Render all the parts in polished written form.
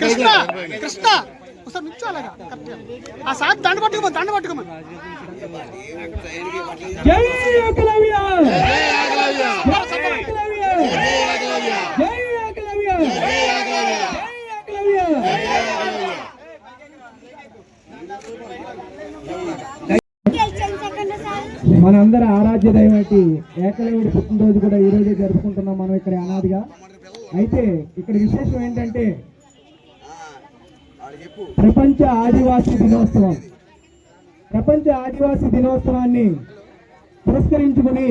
కృష్ణ ఒకసారి నిల్చోలేగా ఆ సార్ దండ పట్టుకోమని జై ఏకలవ్య జై ఏకలవ్య జై ఏకలవ్య జై ఏకలవ్య మనందరి ఆరాధ్య దైవటి ఏకలవ్యుడి పుట్టినరోజు కూడా ఈ రోజే జరుపుకుంటున్నాం మనం ఇక్కడ అనాదిగా. అయితే ఇక్కడ విశేషం ఏంటంటే ప్రపంచ ఆదివాసీ దినోత్సవం. ప్రపంచ ఆదివాసీ దినోత్సవాన్ని పురస్కరించుకుని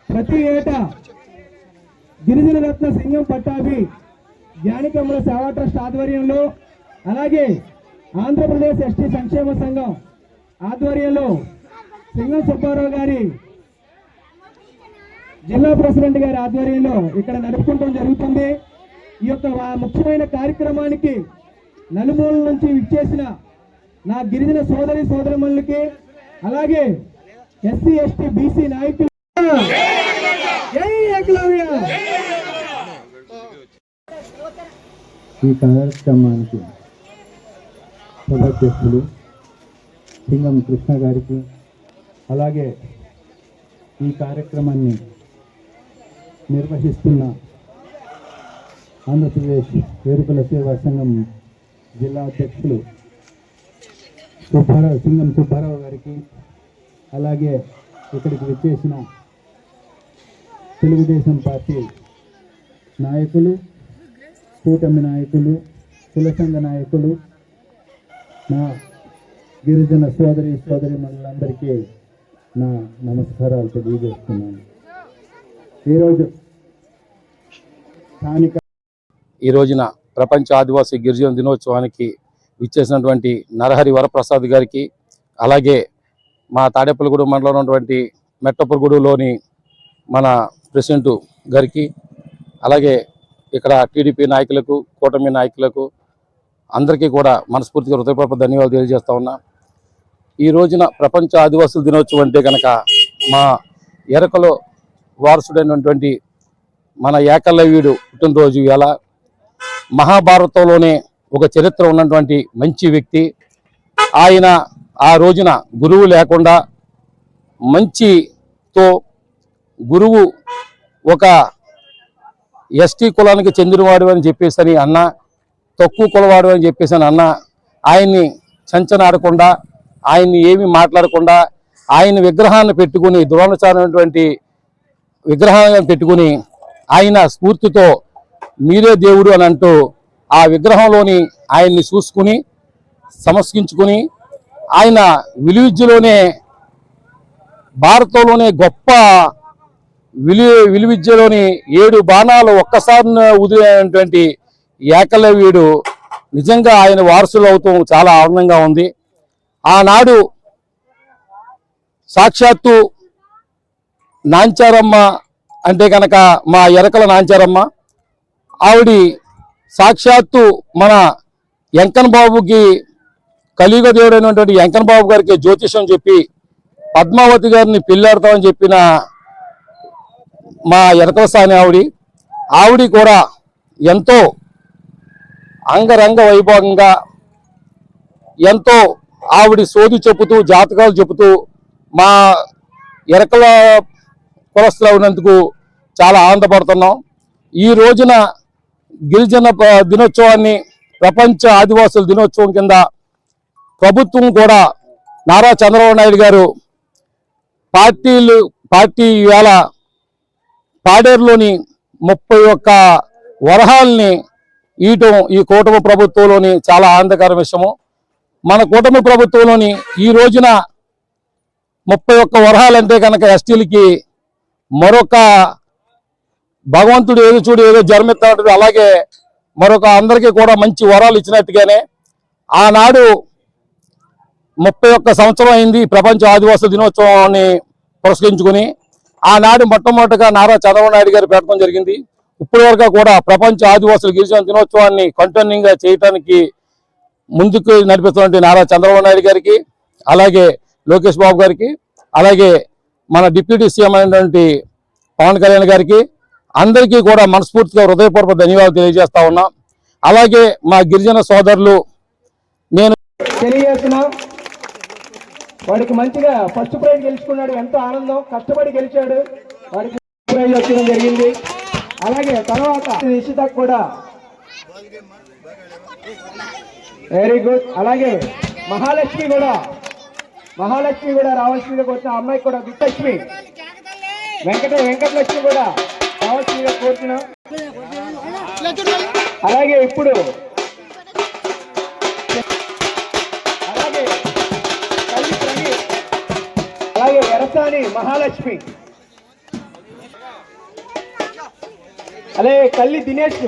ప్రతి ఏటా గిరిజన రత్న సింగం పట్టాభి జ్ఞానికమ్ముల సేవా ట్రస్ట్ ఆధ్వర్యంలో, అలాగే ఆంధ్రప్రదేశ్ ఎస్టీ సంక్షేమ సంఘం ఆధ్వర్యంలో సింగం సుబ్బారావు గారి జిల్లా ప్రెసిడెంట్ గారి ఆధ్వర్యంలో ఇక్కడ నడుపుకుంటం జరుగుతుంది. ఈ యొక్క ముఖ్యమైన కార్యక్రమానికి నలుమూలల నుంచి విచ్చేసిన నా గిరిజన సోదరి సోదరిమణులకి, అలాగే ఎస్సీ ఎస్టీ బీసీ నాయకులు జై ఏకలవ్య. ఈ కార్యక్రమానికి సభాధ్యక్షులు సింగం కృష్ణ గారికి, అలాగే ఈ కార్యక్రమాన్ని నిర్వహిస్తున్న ఆంధ్రప్రదేశ్ వేరుకుల సేవా సంఘం జిల్లా అధ్యక్షులు సింగం సుబ్బారావు గారికి, అలాగే ఇక్కడికి వచ్చేసిన తెలుగుదేశం పార్టీ నాయకులు, కూటమి నాయకులు, కుల సంఘ నాయకులు, నా గిరిజన సోదరిమణులందరికీ నా నమస్కారాలు తెలియజేస్తున్నాను. ఈ రోజున ప్రపంచ ఆదివాసీ గిరిజన దినోత్సవానికి విచ్చేసినటువంటి నరహరి వరప్రసాద్ గారికి, అలాగే మా తాడేపల్లిగూడెం మండలంలో ఉన్నటువంటి మెట్టపురగూడెంలోని మన ప్రెసిడెంట్ గారికి, అలాగే ఇక్కడ టీడీపీ నాయకులకు, కూటమి నాయకులకు అందరికీ కూడా మనస్ఫూర్తిగా హృదయపూర్వక ధన్యవాదాలు తెలియజేస్తా ఉన్నా. ఈ రోజున ప్రపంచ ఆదివాసుల దినోత్సవం అంటే కనుక మా ఎరకలో వారసుడైనటువంటి మన ఏకలవ్యుడు పుట్టినరోజు. ఎలా మహాభారతంలోనే ఒక చరిత్ర ఉన్నటువంటి మంచి వ్యక్తి ఆయన. ఆ రోజున గురువు లేకుండా మంచితో గురువు ఒక ఎస్టీ కులానికి చెందినవాడు అని చెప్పేసి అన్న, తక్కువ కులవాడు అని చెప్పేసి అన్న, ఆయన్ని చంచనాడకుండా, ఆయన్ని ఏమి మాట్లాడకుండా, ఆయన విగ్రహాన్ని పెట్టుకుని, ద్రోణాచార్యమైనటువంటి విగ్రహాన్ని పెట్టుకుని ఆయన స్ఫూర్తితో మీరే దేవుడు అని అంటూ ఆ విగ్రహంలోని ఆయన్ని చూసుకుని సమస్కించుకుని, ఆయన విలువిద్యలోనే భారతంలోనే గొప్ప విలువిద్యలోని 7 బాణాలు ఒక్కసారి ఉదిలేటువంటి ఏకలవ్యుడు నిజంగా ఆయన వారసులు అవుతాం చాలా ఆనందంగా ఉంది. ఆనాడు సాక్షాత్తు నాంచారమ్మ అంటే కనుక మా ఎరకల నాంచారమ్మ, ఆవిడ సాక్షాత్తు మన వెంకన్ బాబుకి కలియుగ దేవుడైనటువంటి వెంకన్ బాబు గారికి జ్యోతిషం చెప్పి పద్మావతి గారిని పెళ్ళాడతామని చెప్పిన మా ఎరకల సాని ఆవిడ కూడా ఎంతో అంగరంగ వైభవంగా ఎంతో ఆవిడ సోది చెబుతూ జాతకాలు చెబుతూ మా ఎరకల కులస్తులు ఉన్నందుకు చాలా ఆనందపడుతున్నాం. ఈ రోజున గిరిజన దినోత్సవాన్ని ప్రపంచ ఆదివాసుల దినోత్సవం కింద ప్రభుత్వం కూడా నారా చంద్రబాబు నాయుడు గారు పార్టీ వేళ పాడేరులోని 31 వరహాలని ఇయటం ఈ కూటమి ప్రభుత్వంలోని చాలా ఆనందకర విషయము. మన కూటమి ప్రభుత్వంలోని ఈ రోజున 31 వరహాలంటే కనుక ఎస్టీలకి మరొక భగవంతుడు ఏదో చూడు ఏదో జన్మిస్తాడు, అలాగే మరొక అందరికీ కూడా మంచి వరాలు ఇచ్చినట్టుగానే ఆనాడు 31 సంవత్సరం అయింది ప్రపంచ ఆదివాసుల దినోత్సవాన్ని పురస్కరించుకుని ఆనాడు మొట్టమొదటిగా నారా చంద్రబాబు నాయుడు గారు పెట్టడం జరిగింది. ఇప్పటి వరకు కూడా ప్రపంచ ఆదివాసుల గిరిజన దినోత్సవాన్ని కంటిన్యూయింగ్ గా చేయడానికి ముందుకు నడిపిస్తున్నటువంటి నారా చంద్రబాబు నాయుడు గారికి, అలాగే లోకేష్ బాబు గారికి, అలాగే మన డిప్యూటీ సీఎం అయినటువంటి పవన్ కళ్యాణ్ గారికి అందరికీ కూడా మనస్ఫూర్తిగా హృదయపూర్వక ధన్యవాదాలు తెలియజేస్తా ఉన్నా. అలాగే మా గిరిజన సోదరులు నేను తెలియజేస్తున్నా, వాడికి మంచిగా ఫస్ట్ ప్రైజ్ గెలుచుకున్నాడు. ఎంతో ఆనందం, కష్టపడి గెలిచాడు, వాడికి ప్రైజ్ వచ్చడం జరిగింది. అలాగే తర్వాత నిషిత కూడా వెరీ గుడ్. అలాగే మహాలక్ష్మి కూడా రావాల్సిందిగా కోరుతున్న అమ్మాయికి కూడా విజయలక్ష్మి వెంకటలక్ష్మి కూడా రావాల్సిందిగా కోరుతున్నాం. అలాగే ఇప్పుడు అలాగే ఎరసాని మహాలక్ష్మి, అలాగే కల్లి దినేష్